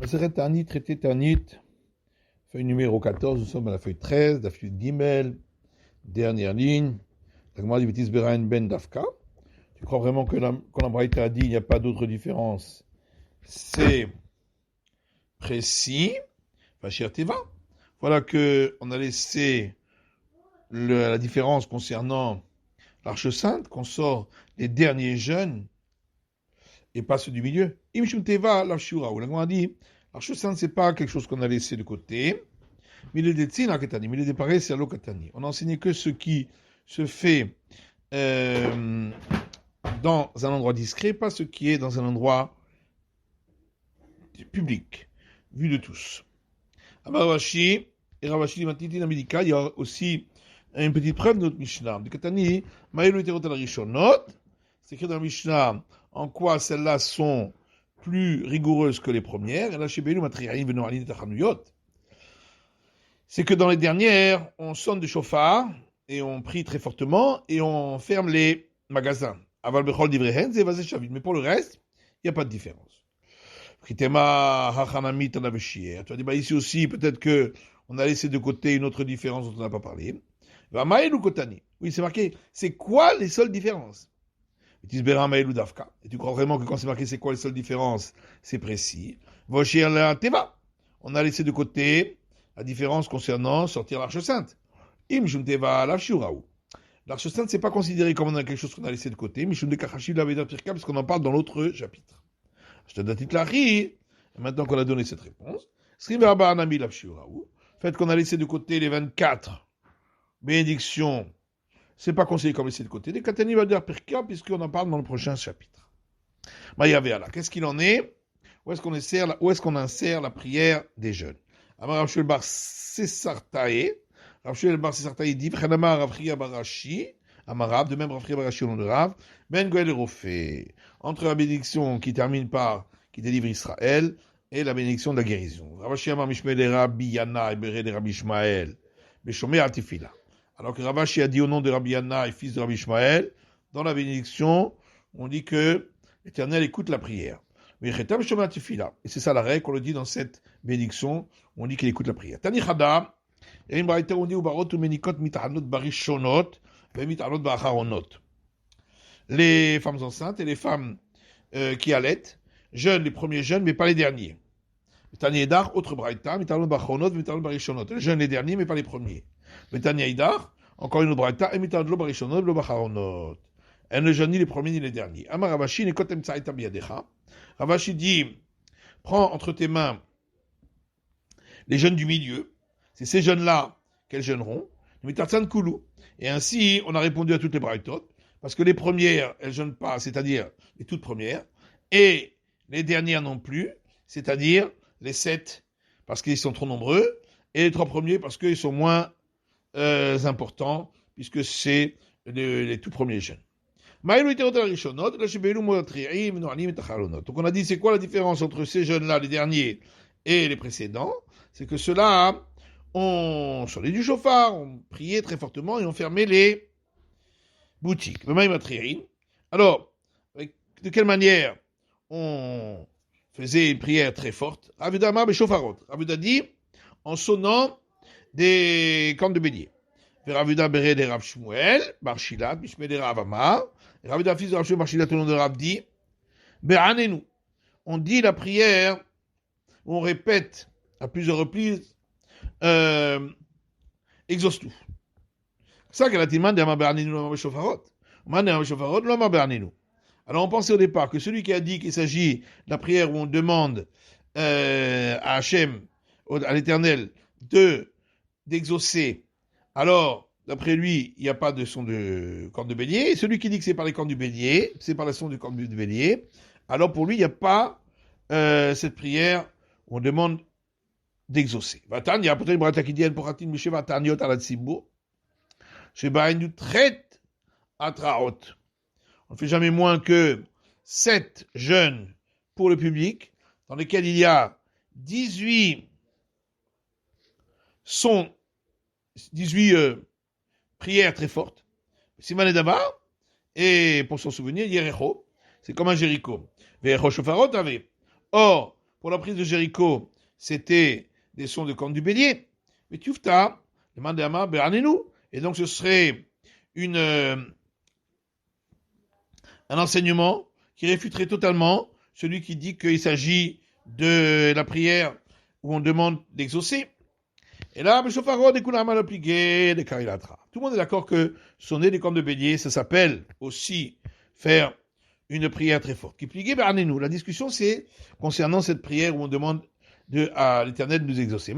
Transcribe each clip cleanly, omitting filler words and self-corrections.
Maseret Tanit, traité Tanit, feuille numéro 14, nous sommes à la feuille 13, la feuille Gimel, dernière ligne. La Gemara dit Betis Berain Ben Dafka. Tu crois vraiment que quand la Braïta a dit il n'y a pas d'autre différence? C'est précis. Vachir Teva. Voilà qu'on a laissé la différence concernant l'Arche Sainte, qu'on sort les derniers jeunes et pas ceux du milieu. Imshum Teva, l'Arshura. Où la Gemara dit l'Arche Sainte, c'est pas quelque chose qu'on a laissé de côté. Mais il est déparé, c'est à l'Okatani. On n'a enseigné que ce qui se fait dans un endroit discret, pas ce qui est dans un endroit public, vu de tous. Ravashi, et Ravashi, il y a aussi une petite preuve de notre Mishnah. De Katani, c'est écrit dans la Mishnah en quoi celles-là sont plus rigoureuses que les premières. Et là, chez Beilou, c'est que dans les dernières, on sonne du chauffard et on prie très fortement et on ferme les magasins. Mais pour le reste, il n'y a pas de différence. Tu as dit, ici aussi, peut-être qu'on a laissé de côté une autre différence dont on n'a pas parlé. Oui, c'est marqué. C'est quoi les seules différences? Et tu crois vraiment que quand c'est marqué c'est quoi les seules différences, c'est précis. On a laissé de côté la différence concernant sortir l'Arche Sainte. L'Arche Sainte, c'est pas considéré comme quelque chose qu'on a laissé de côté, parce qu'on en parle dans l'autre chapitre. Je te donne et maintenant qu'on a donné cette réponse, fait qu'on a laissé de côté les 24 bénédictions, c'est pas considéré comme laissé de côté. Des Katani va dire Pirka, puisqu'on en parle dans le prochain chapitre. Qu'est-ce qu'il en est? Où est-ce qu'on insère la prière des jeunes? Amar Rav Shmuel bar Sesartae. Rav Shmuel bar Sesartae dit V'chanama Rav Chia Barashi. Amarav, de même Rav Chia Barashi au nom de Rav. Ben Goel et Rofé. Entre la bénédiction qui termine par qui délivre Israël et la bénédiction de la guérison. Rav Shia Amar Mishmel et Rabbi Yana et Beret et Rabbi Ishmael. Beshomé Atifila. Alors que Rav Shia a dit au nom de Rabbi Yana et fils de Rabbi Ishmael, dans la bénédiction, on dit que l'Éternel écoute la prière. Et c'est ça la règle qu'on le dit dans cette bénédiction, on dit qu'il écoute la prière. Tani Chada, et on dit les femmes enceintes et les femmes qui allaitent, jeunes, les premiers jeunes, mais pas les derniers. Tani Edar, autre braïta, les jeunes les derniers, mais pas les premiers. Tani Edar, encore une autre braïta, et elle ne jeûne ni les premiers ni les derniers. Amar Ravashi, ne kotem tsaïta biyadecha. Ravashi dit, prends entre tes mains les jeunes du milieu. C'est ces jeunes-là qu'elles jeûneront. Et ainsi, on a répondu à toutes les braïtotes. Parce que les premières, elles ne jeûnent pas, c'est-à-dire les toutes premières. Et les dernières non plus, c'est-à-dire les 7, parce qu'ils sont trop nombreux. Et les 3 premiers, parce qu'ils sont importants, puisque c'est les tout premiers jeunes. Donc on a dit c'est quoi la différence entre ces jeunes-là, les derniers, et les précédents? C'est que ceux-là ont sonné du chauffard, ont prié très fortement et ont fermé les boutiques. Alors, de quelle manière on faisait une prière très forte? Ravuda dit en sonnant des cornes de bélier. Ravuda Beret de Rav Shmuel, Barshilat, Mishmé de Rav Amar. Ravuda fils de Rav Shmuel, Barshilat, au nom de Rav dit, Be'anenu. On dit la prière, on répète à plusieurs reprises, exauce tout. C'est ça qu'elle a dit, Man de Amar Be'anenu, l'Amar Beshofarot. Man de Amar Beshofarot, l'Amar Be'anenu. Alors on pensait au départ que celui qui a dit qu'il s'agit de la prière où on demande à Hachem, à l'Éternel, d'exaucer, alors, d'après lui, il n'y a pas de son de corne de bélier. Et celui qui dit que c'est par les cornes du bélier, c'est par le son du corne du bélier. Alors pour lui, il n'y a pas cette prière où on demande d'exaucer. Vatan, il y a peut-être une brata qui dit Poratin Misheva Taniot Alatzimbo. Sheba nous traite à Traot. On ne fait jamais moins que 7 jeûnes pour le public, dans lesquels il y a 18 prières très fortes. Siman et Dabar, et pour son souvenir, Yerecho, c'est comme un Jéricho. Verecho Shofarot avait. Or, pour la prise de Jéricho, c'était des sons de corne du bélier. Mais Tufta, demande à Beranenu. Et donc ce serait un enseignement qui réfuterait totalement celui qui dit qu'il s'agit de la prière où on demande d'exaucer. Et là, tout le monde est d'accord que sonner des cornes de bélier, ça s'appelle aussi faire une prière très forte. La discussion, c'est concernant cette prière où on demande à l'Éternel de nous exaucer.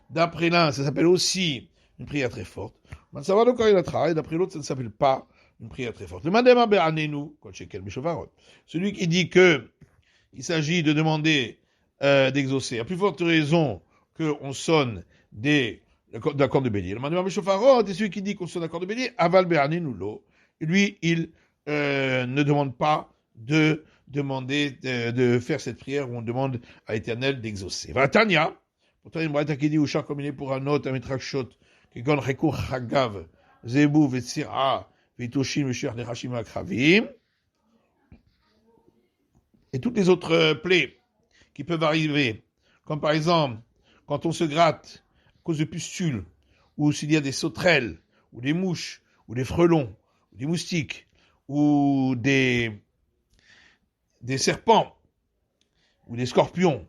D'après l'un, ça s'appelle aussi une prière très forte. Et d'après l'autre, ça ne s'appelle pas une prière très forte. Celui qui dit que il s'agit de demander d'exaucer, à plus forte raison qu'on sonne d'accord de bélier. Le mandement Beshofarot est celui qui dit qu'on sonne d'accord de bélier, aval be'anenu lo. Lui, il ne demande pas de demander de faire cette prière où on demande à l'Éternel d'exaucer. Vatania, pourtant une braïta qui dit Ushar combiné pour un autre, un mitrakshot, qui gon rekour chagav, zebu vetsira, vitoshin meshiach nechashim akravim. Et toutes les autres plaies qui peuvent arriver, comme par exemple, quand on se gratte à cause de pustules, ou s'il y a des sauterelles, ou des mouches, ou des frelons, ou des moustiques, ou des serpents, ou des scorpions,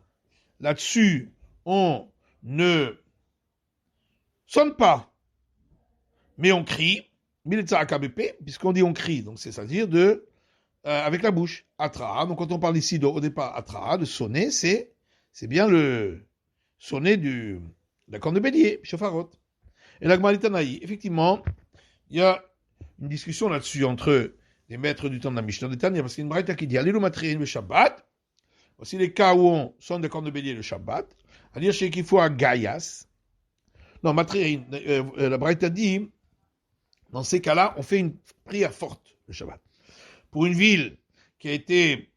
là-dessus, on ne sonne pas, mais on crie, puisqu'on dit on crie, donc c'est-à-dire avec la bouche, atra. Donc quand on parle ici au départ atra, de sonner, c'est bien le sonner de la corne de bélier, shofarot. Et la Gmalitanaï, effectivement, il y a une discussion là-dessus entre les maîtres du temps de la Mishnah de Tanya, parce qu'il y a une braïta qui dit Alilu matririn le Shabbat. Voici les cas où on sonne de corne de bélier le Shabbat. À dire chez qu'il faut à Gaias. Non, matririn, la braïta dit, dans ces cas-là, on fait une prière forte le Shabbat. Pour une ville qui a été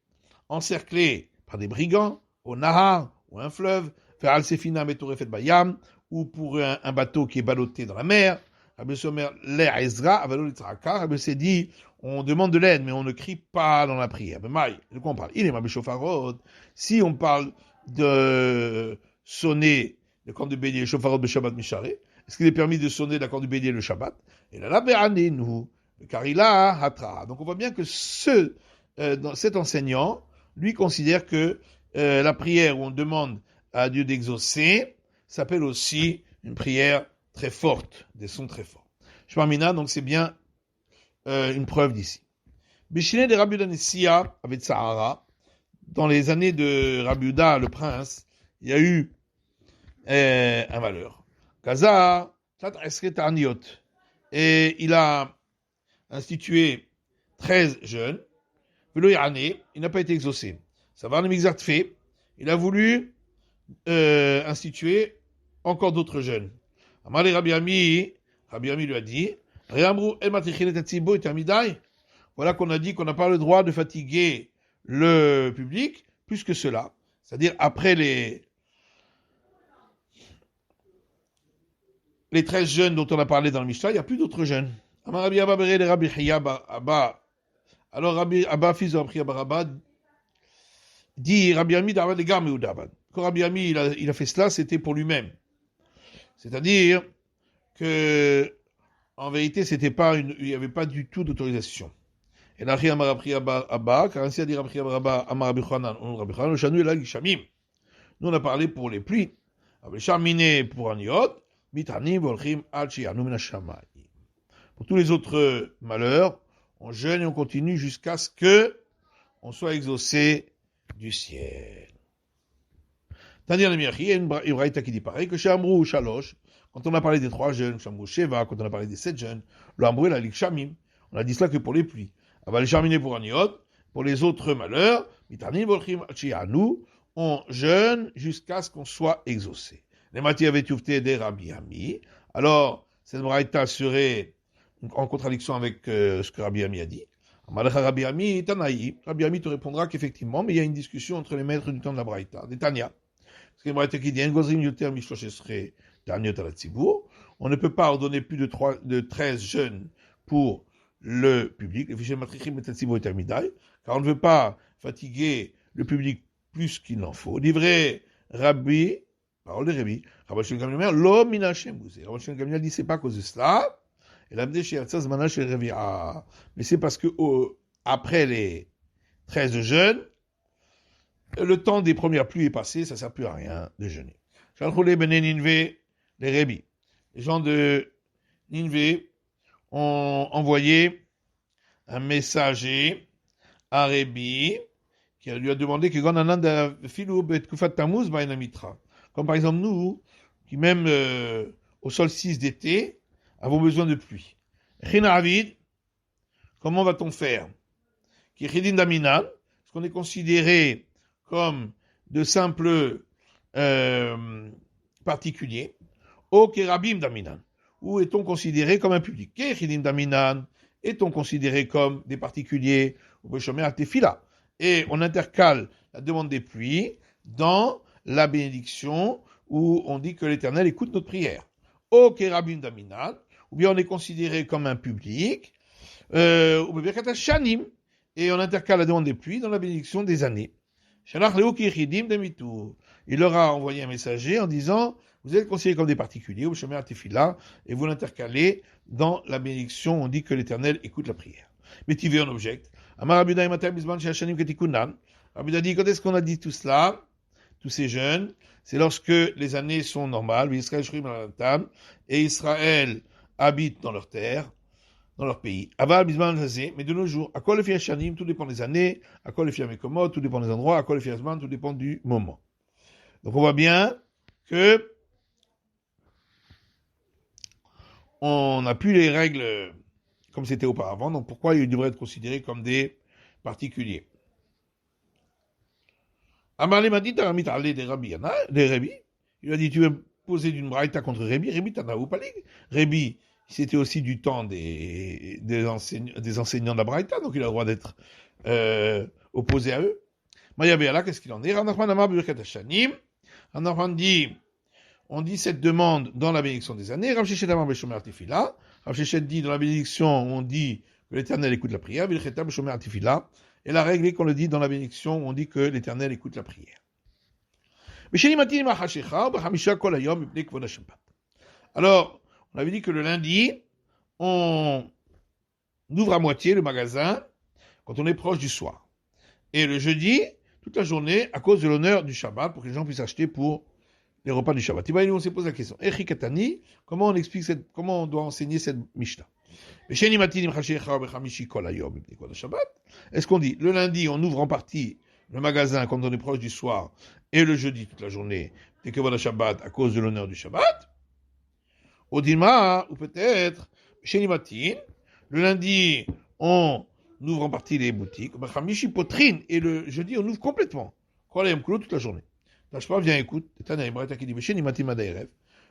encerclée par des brigands, au Nahar, ou un fleuve, faire Al-Sefina Metorefet Bayam, ou pour un bateau qui est ballotté dans la mer, Rabbi Somer l'air Ezra, Avalol Itzrakar, Rabbi s'est dit, on demande de l'aide, mais on ne crie pas dans la prière. Mais Maï, de quoi on parle? Il est Rabbi Shofarod. Si on parle de sonner le corne de bélier, Shofarod de Shabbat Misharé, est-ce qu'il est permis de sonner la corne de bélier le Shabbat? Et là, la Béané, nous. Car il a hatra. Donc on voit bien que cet enseignant, lui considère que la prière où on demande à Dieu d'exaucer s'appelle aussi une prière très forte, des sons très forts. Shmarmina, donc c'est bien une preuve d'ici. Bishine de Rabbi Uda Nessia avec Sahara, dans les années de Rabbi Uda, le prince, il y a eu un malheur. Gaza, Tat Esret Arniot, et il a institué 13 jeunes, il n'a pas été exaucé. Ça va, le Mixart fait. Il a voulu instituer encore d'autres jeunes. Amar Rabbi Ami lui a dit, voilà qu'on a dit qu'on n'a pas le droit de fatiguer le public plus que cela. C'est-à-dire, après les 13 jeunes dont on a parlé dans le Mishnah, il n'y a plus d'autres jeunes. Alors Rabbi Abba, fils de Rabbi Abba, dit Rabbi Ami d'Avad les Garme ou d'Avad. Quand Rabbi Ami il a fait cela, c'était pour lui-même. C'est-à-dire que en vérité, il n'y avait pas du tout d'autorisation. Et là, Rabbi Abba, car ainsi a dit Rabbi Abba, Amar Rabbi Chanan, le Shanu et la Gishamim. Nous on a parlé pour les pluies. Rabbi Shamine pour Aniot, Mitani Volchim Al Shianu Min Hashamai. Pour tous les autres malheurs, on jeûne et on continue jusqu'à ce que on soit exaucé du ciel. Tandis le Miachi, il y a une braïta qui dit pareil, que chez Amrou Shalosh, quand on a parlé des 3 jeunes, chez Amrou Sheva, quand on a parlé des 7 jeunes, le Amrou la Likshamim, on a dit cela que pour les pluies. Aval les Charminer pour Aniot, pour les autres malheurs, Mitani Volchim Achianu, on jeûne jusqu'à ce qu'on soit exaucé. Les matières avaient youfté des Rabbi Ami, alors cette braïta serait en contradiction avec ce que Rabbi Ami a dit. Rabbi Ami te répondra qu'effectivement, mais il y a une discussion entre les maîtres du temps de la Braïta, des Tanya. Parce que la Braïta qui dit, on ne peut pas ordonner plus de 13 jeunes pour le public, car on ne veut pas fatiguer le public plus qu'il n'en faut. Livré Rabbi, parole de Rabbi, Rabbi Shimon Gamliel, l'homme min Hashem bouzé. Rabbi Shimon Gamliel dit, c'est pas à cause de cela. Et l'amdé chez Yatzaz Mana chez Rabbi, mais c'est parce que après les 13 jeûnes, le temps des premières pluies est passé, ça ne sert plus à rien de jeûner. Shalchoulé Bene Ninvé, les Rabbi. Les gens de Ninvé ont envoyé un messager à Rabbi qui lui a demandé que comme par exemple nous, qui même au solstice d'été, avons besoin de pluie. Comment va-t-on faire? Parce qu'on est considéré comme de simples particuliers. Ou kerabim daminan. Ou est-on considéré comme un public? Kechidim daminan. Est-on considéré comme des particuliers? Et on intercale la demande des pluies dans la bénédiction où on dit que l'Éternel écoute notre prière. Ou kerabim daminan. Ou bien on est considéré comme un public. Ou bien shanim. Et on intercale la demande des pluies dans la bénédiction des années. Il leur a envoyé un messager en disant, vous êtes considérés comme des particuliers, et vous l'intercalez dans la bénédiction, on dit que l'Éternel écoute la prière. Mais tu veux un objecte. Rabbi dit, quand est-ce qu'on a dit tout cela, tous ces jeunes? C'est lorsque les années sont normales, et Israël habite dans leur terre, dans leur pays. Aval bisman mais de nos jours, à quoi le fier shanim, tout dépend des années, à quoi le fier mekomot, tout dépend des endroits, à quoi le fier zman, tout dépend du moment. Donc on voit bien que on n'a plus les règles comme c'était auparavant, donc pourquoi ils devraient être considérés comme des particuliers? Amarle m'a dit, des Rabbi, il a dit, tu veux poser d'une braïta contre Rabbi, Rabbi t'en ou pas Rabbi, c'était aussi du temps des enseignants de la Braïta, donc il a le droit d'être opposé à eux. Mayabéala, qu'est-ce qu'il en est? On dit cette demande dans la bénédiction des années. Rav Shechet Amar Beshomer Artifila. Rav Shechet dit dans la bénédiction, on dit que l'Éternel écoute la prière. Vilcheta Beshomer Artifila. Et la règle est qu'on le dit dans la bénédiction, on dit que l'Éternel écoute la prière. Alors, on avait dit que le lundi, on ouvre à moitié le magasin quand on est proche du soir. Et le jeudi, toute la journée, à cause de l'honneur du Shabbat, pour que les gens puissent acheter pour les repas du Shabbat. On s'est posé la question. Comment on explique comment on doit enseigner cette Mishnah? Est-ce qu'on dit, le lundi, on ouvre en partie le magasin quand on est proche du soir, et le jeudi, toute la journée, dès que voilà Shabbat, à cause de l'honneur du Shabbat? Odima, ou peut-être, chez Matin, le lundi, on ouvre en partie les boutiques, et le jeudi, on ouvre complètement. Toute la journée. Tashpa, viens, écoute,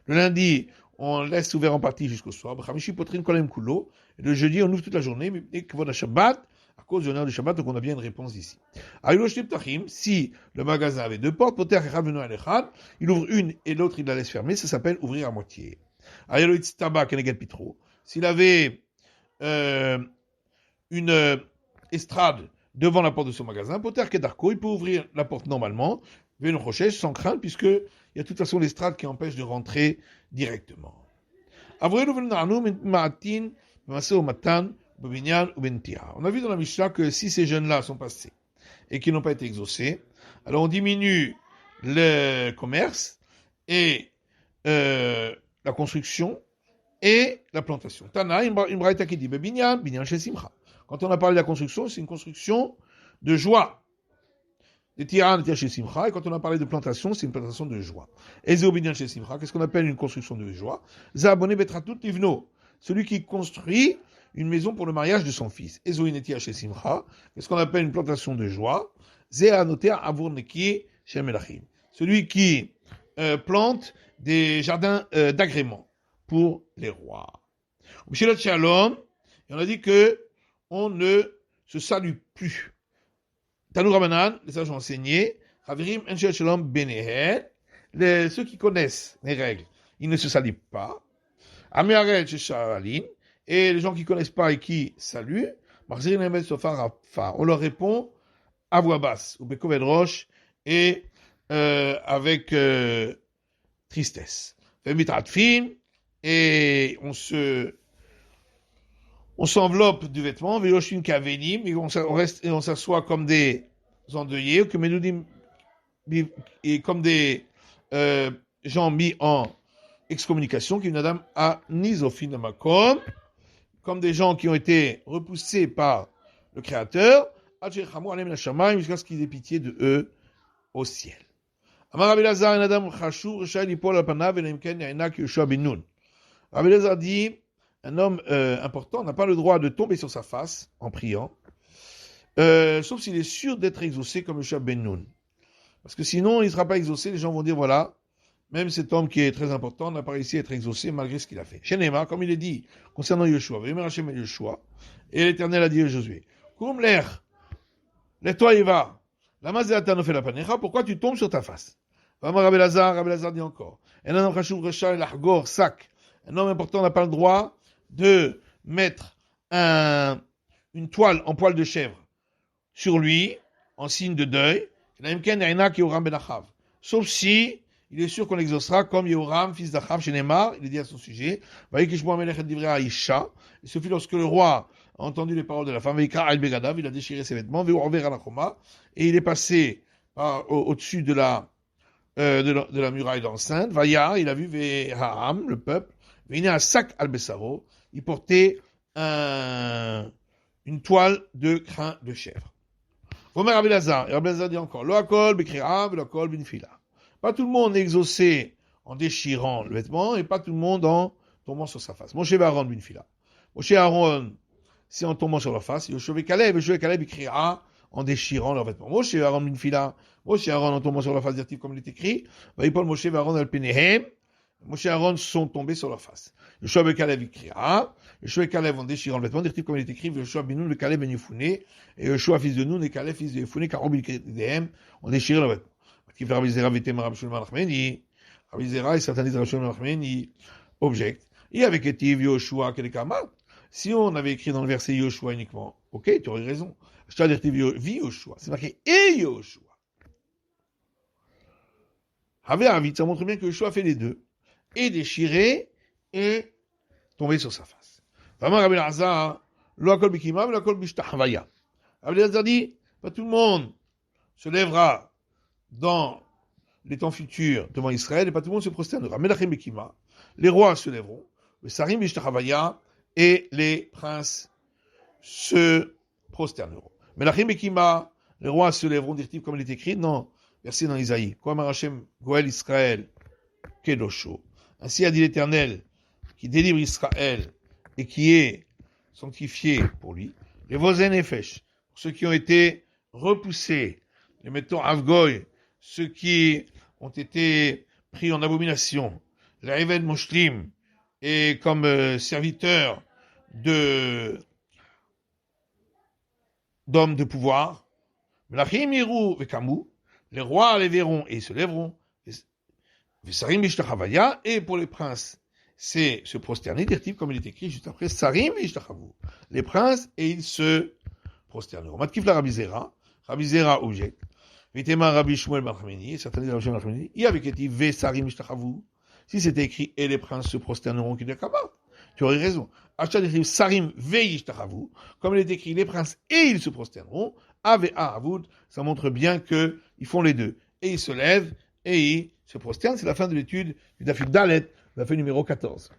le lundi, on laisse ouvert en partie jusqu'au soir, et le jeudi, on ouvre toute la journée, mais dès que voilà Shabbat, à cause de l'honneur du Shabbat, donc on a bien une réponse ici. Si le magasin avait deux portes, il ouvre une et l'autre, il la laisse fermer, ça s'appelle ouvrir à moitié. S'il avait une estrade devant la porte de son magasin, il peut ouvrir la porte normalement, sans crainte, puisqu'il y a de toute façon l'estrade qui empêche de rentrer directement. On a vu dans la Mishnah que si ces jeunes-là sont passés et qui n'ont pas été exaucés, alors on diminue le commerce et la construction et la plantation. Tana, une braïta qui dit, binyan chez Simcha. Quand on a parlé de la construction, c'est une construction de joie. Des tiran chez Simcha, et quand on a parlé de plantation, c'est une plantation de joie. Ezeo binyan chez Simcha, qu'est-ce qu'on appelle une construction de joie? Zaabone betratout livno, celui qui construit une maison pour le mariage de son fils. Ezeo inetia chez Simcha, qu'est-ce qu'on appelle une plantation de joie? Zeanotea avurneki chez Melachim, celui qui plante des jardins d'agrément pour les rois. Michelet Shalom, et on a dit que on ne se salue plus. Tanou Rabanan, les sages ont enseigné, Chavirim Enshel Shalom Benehen, ceux qui connaissent les règles, ils ne se saluent pas. Amiarel Shesharalin, et les gens qui ne connaissent pas et qui saluent, Marzirin Emet Sofar Rafa, on leur répond à voix basse, ou Bekoved Roche, et avec tristesse. Et on s'enveloppe du vêtement, et on s'assoit comme des endeuillés, et comme des gens mis en excommunication, qui une a nisofin makom, comme des gens qui ont été repoussés par le Créateur, jusqu'à ce qu'ils aient pitié de eux au ciel. Rabbi Elazar dit, un homme important n'a pas le droit de tomber sur sa face en priant, sauf s'il est sûr d'être exaucé comme Yoshua ben Nun. Parce que sinon, il ne sera pas exaucé, les gens vont dire, voilà, même cet homme qui est très important n'a pas réussi à être exaucé malgré ce qu'il a fait. Chez Neymar, comme il est dit concernant Yoshua, et l'Éternel a dit à Josué, Koum l'air, lève-toi et va. Pourquoi tu tombes sur ta face? Rabbi Elazar dit encore, un homme important n'a pas le droit de mettre une toile en poil de chèvre sur lui, en signe de deuil, sauf si il est sûr qu'on l'exaucera comme Yehoram, fils d'Achav, chez Neymar, il est dit à son sujet, il suffit lorsque le roi a entendu les paroles de la femme, il a déchiré ses vêtements, et il est passé au-dessus de la muraille d'enceinte, il a vu le peuple, il a un sac al-Bessaro, il portait une toile de crin de chèvre. Rabbi Elazar dit encore, pas tout le monde est exaucé en déchirant le vêtement et pas tout le monde en tombant sur sa face. Moshe et Aaron binfila. Moshe et Aaron, c'est en tombant sur leur face. Yoshua et Caleb il criera en déchirant leurs vêtements. Moshe et Aaron binfila. Moshe et Aaron en tombant sur leur face, dire comme il est écrit. Vaïpol Moshe et Aaron al-Penehem. Moshe et Aaron sont tombés sur leur face. Yoshua et Caleb il criera. Yoshua et Caleb en déchirant le vêtement, dire comme il est écrit. Yoshua bin Nun et Caleb ben Yefouné. Et Yoshua fils de Nun et Caleb fils de Yefouné, car ont déchiré leur vêtement. Rabbi Zera et certains disent Rabbi Shlomo Nachmani objectent. Et avec Etiv Yoshua Kedekama, si on avait écrit dans le verset Yoshua uniquement, ok, tu aurais raison. Je t'ai dit vi Yoshua, c'est marqué et Yoshua. Ça montre bien que Yoshua fait les deux, et déchiré et tombé sur sa face. Vraiment Rabbi Elazar, lo akol bikima, lo akol bishtahvaya. Rabbi Elazar dit, pas tout le monde se lèvera dans les temps futurs devant Israël, et pas tout le monde se prosternera. Melachim Bekima, les rois se lèveront, le Sarim Bishtachavaya, et les princes se prosterneront. Melachim Bekima, les rois se lèveront, dit-il comme il est écrit, non, verset dans Isaïe, Koam Hashem Goel Israël, Kedosho. Ainsi a dit l'Éternel, qui délivre Israël, et qui est sanctifié pour lui. Les Vozen Nefesh, pour ceux qui ont été repoussés, les mettons Avgoy, ceux qui ont été pris en abomination, les Eved Moshlim, et comme serviteurs d'hommes de pouvoir, Melachim Yiru Vekamu, les rois les verront et ils se lèveront, Sarim Bishtachavaya, et pour les princes, c'est se prosterner, dire-t-il, comme il est écrit juste après, Sarim Bishtachavu, les princes et ils se prosterneront. Matkif la Rabbi Zera objecte. Vitema Rabbi Shmuel ben Chameni, certains disent Rabbi Shmuel ben Chameni, il y avait écrit Ve Sarim Ishtachavu. Si c'était écrit et les princes se prosterneront, qui tu aurais raison. Achad écrit Sarim Ve Ishtachavu, comme il est écrit les princes et ils se prosterneront, Ave Avud, ça montre bien que ils font les deux. Et ils se lèvent et ils se prosternent. C'est la fin de l'étude du Dafid Dalet, la fin numéro 14.